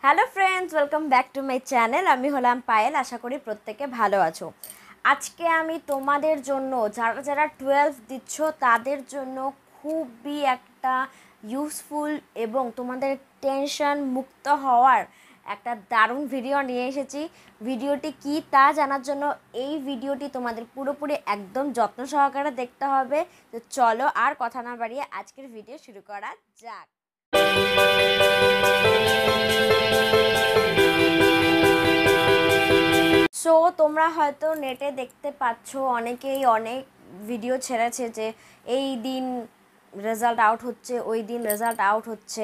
Hello friends, welcome back to my channel. আমি হলাম পায়েল। আশা করি প্রত্যেকে ভালো আছো। আজকে আমি তোমাদের জন্য যারা যারা 12 দিচ্ছ তাদের জন্য খুবই একটা ইউজফুল এবং তোমাদের টেনশন মুক্ত হওয়ার একটা দারুণ ভিডিও নিয়ে এসেছি। ভিডিওটি কি তা জানার জন্য এই ভিডিওটি তোমাদের পুরোপুরি একদম যত্ন সহকারে দেখতে হবে। তো চলো আর কথা না বাড়িয়ে আজকের ভিডিও শুরু করা যাক। সো তোমরা হয়তো নেটে দেখতে পাচ্ছ অনেকেই অনেক ভিডিও ছেড়েছে যে এই দিন রেজাল্ট আউট হচ্ছে, ওই দিন রেজাল্ট আউট হচ্ছে,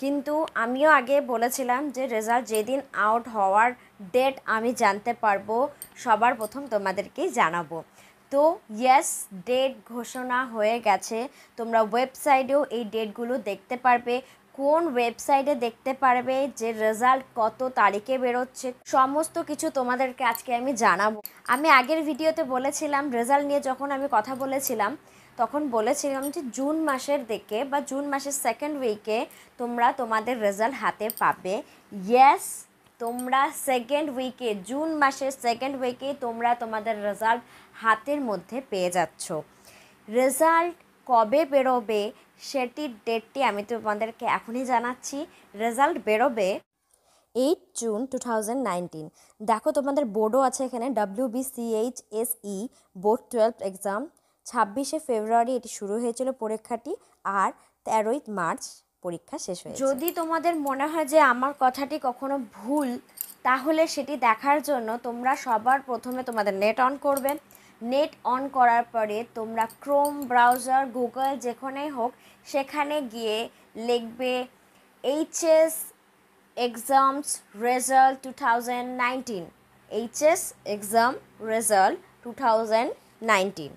কিন্তু আমিও আগে বলেছিলাম যে রেজাল্ট যেদিন আউট হওয়ার ডেট আমি জানতে পারবো সবার প্রথম তোমাদেরকেই জানাবো। তো ইয়েস, ডেট ঘোষণা হয়ে গেছে। তোমরা ওয়েবসাইটেও এই ডেটগুলো দেখতে পারবে। কোন ওয়েবসাইটে দেখতে পারবে যে রেজাল্ট কত তারিখে বেরোচ্ছে, সমস্ত কিছু তোমাদেরকে আজকে আমি জানাবো। আমি আগের ভিডিওতে বলেছিলাম, রেজাল্ট নিয়ে যখন আমি কথা বলেছিলাম তখন বলেছিলাম যে জুন মাসের দিকে বা জুন মাসের সেকেন্ড উইকে তোমরা তোমাদের রেজাল্ট হাতে পাবে। ইয়েস, তোমরা সেকেন্ড উইকে, জুন মাসের সেকেন্ড উইকে তোমরা তোমাদের রেজাল্ট হাতের মধ্যে পেয়ে যাচ্ছ। রেজাল্ট কবে বেরোবে সেটির ডেটটি আমি তোমাদেরকে এখনই জানাচ্ছি। রেজাল্ট বেরোবে 8 জুন 2019। দেখো তোমাদের বোর্ডও আছে এখানে, WBCHSE বোর্ড 12 এক্সাম। 26শে ফেব্রুয়ারি এটি শুরু হয়েছিল পরীক্ষাটি, আর 13ই মার্চ পরীক্ষা শেষ হয়েছে। যদি তোমাদের মনে হয় যে আমার কথাটি কখনো ভুল, তাহলে সেটি দেখার জন্য তোমরা সবার প্রথমে তোমাদের নেট অন করবে। নেট অন করার পরে তোমরা ক্রোম ব্রাউজার, গুগল, যেখানেই হোক সেখানে গিয়ে লিখবে HS exams result 2019, HS exam result 2019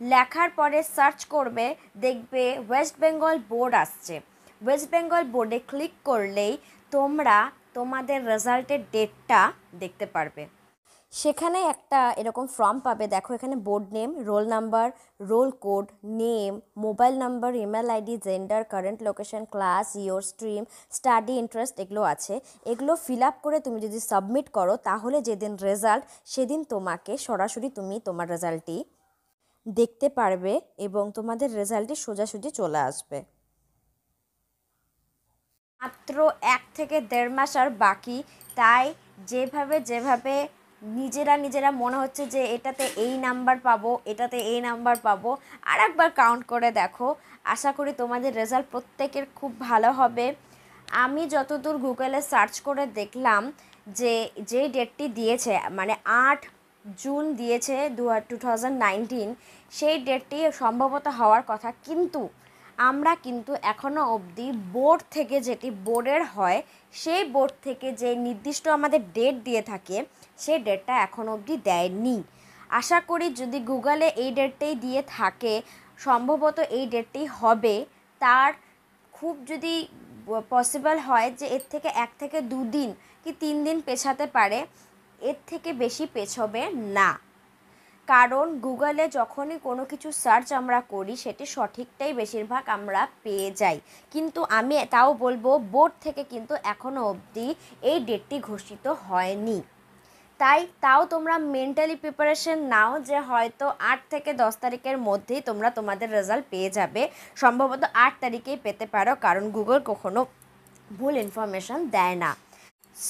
লেখার পরে সার্চ করবে, দেখবে ওয়েস্ট বেঙ্গল বোর্ড আসছে। ওয়েস্ট বেঙ্গল বোর্ডে ক্লিক করলেই তোমরা তোমাদের রেজাল্টের ডেটটা দেখতে পারবে। সেখানে একটা এরকম ফর্ম পাবে। দেখো এখানে board name, roll number, roll code, name, mobile number, email ID, gender, current location, class, your, stream, study, interest, এগুলো আছে। এগুলো ফিল আপ করে তুমি যদি সাবমিট করো তাহলে যেদিন রেজাল্ট সেদিন তোমাকে সরাসরি তুমি তোমার রেজাল্টটি দেখতে পারবে এবং তোমাদের রেজাল্টটি সোজাসুজি চলে আসবে। মাত্র 1 থেকে 1.5 মাস আর বাকি। তাই যেভাবে নিজেরা মনে হচ্ছে যে এটাতে এই নাম্বার পাবো, এটাতে এই নাম্বার পাবো, আর একবার কাউন্ট করে দেখো। আশা করি তোমাদের রেজাল্ট প্রত্যেকের খুব ভালো হবে। আমি যতদূর গুগলে সার্চ করে দেখলাম যে যেই ডেটটি দিয়েছে, মানে 8 জুন দিয়েছে 2019, সেই ডেটটি সম্ভবত হওয়ার কথা, কিন্তু আমরা কিন্তু এখনও অবধি বোর্ড থেকে, যেটি বোর্ডের হয় সেই বোর্ড থেকে যে নির্দিষ্ট আমাদের ডেট দিয়ে থাকে সেই ডেটটা এখনও অবধি দেয়নি। আশা করি যদি গুগলে এই ডেটটাই দিয়ে থাকে, সম্ভবত এই ডেটটাই হবে। তার খুব যদি পসিবল হয় যে এর থেকে 1 থেকে 2 দিন কি 3 দিন পেছাতে পারে, এর থেকে বেশি পেছবে না। কারণ গুগলে যখনই কোনো কিছু সার্চ আমরা করি সেটি সঠিকটাই বেশিরভাগ আমরা পেয়ে যাই। কিন্তু আমি তাও বলবো বোর্ড থেকে কিন্তু এখনও অবধি এই ডেটটি ঘোষিত হয়নি। তাও তোমরা মেন্টালি প্রিপারেশন নাও যে হয়তো 8 থেকে 10 তারিখের মধ্যেই তোমরা তোমাদের রেজাল্ট পেয়ে যাবে। সম্ভবত 8 তারিখেই পেতে পারো, কারণ গুগল কখনো ভুল ইনফরমেশন দেয় না।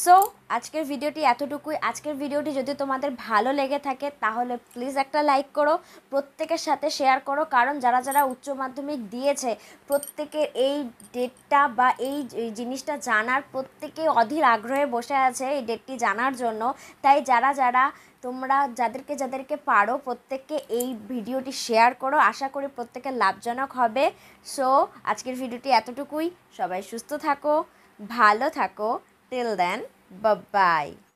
সো আজকের ভিডিওটি এতটুকুই। আজকের ভিডিওটি যদি তোমাদের ভালো লেগে থাকে তাহলে প্লিজ একটা লাইক করো, প্রত্যেকের সাথে শেয়ার করো, কারণ যারা যারা উচ্চ মাধ্যমিক দিয়েছে প্রত্যেকের এই ডেটটা বা এই জিনিসটা জানার প্রত্যেকে অধীর আগ্রহে বসে আছে এই ডেটটি জানার জন্য। তাই যারা তোমরা যাদেরকে পারো প্রত্যেককে এই ভিডিওটি শেয়ার করো। আশা করি প্রত্যেকের লাভজনক হবে। সো আজকের ভিডিওটি এতটুকুই। সবাই সুস্থ থাকো, ভালো থাকো। Till then, bye-bye.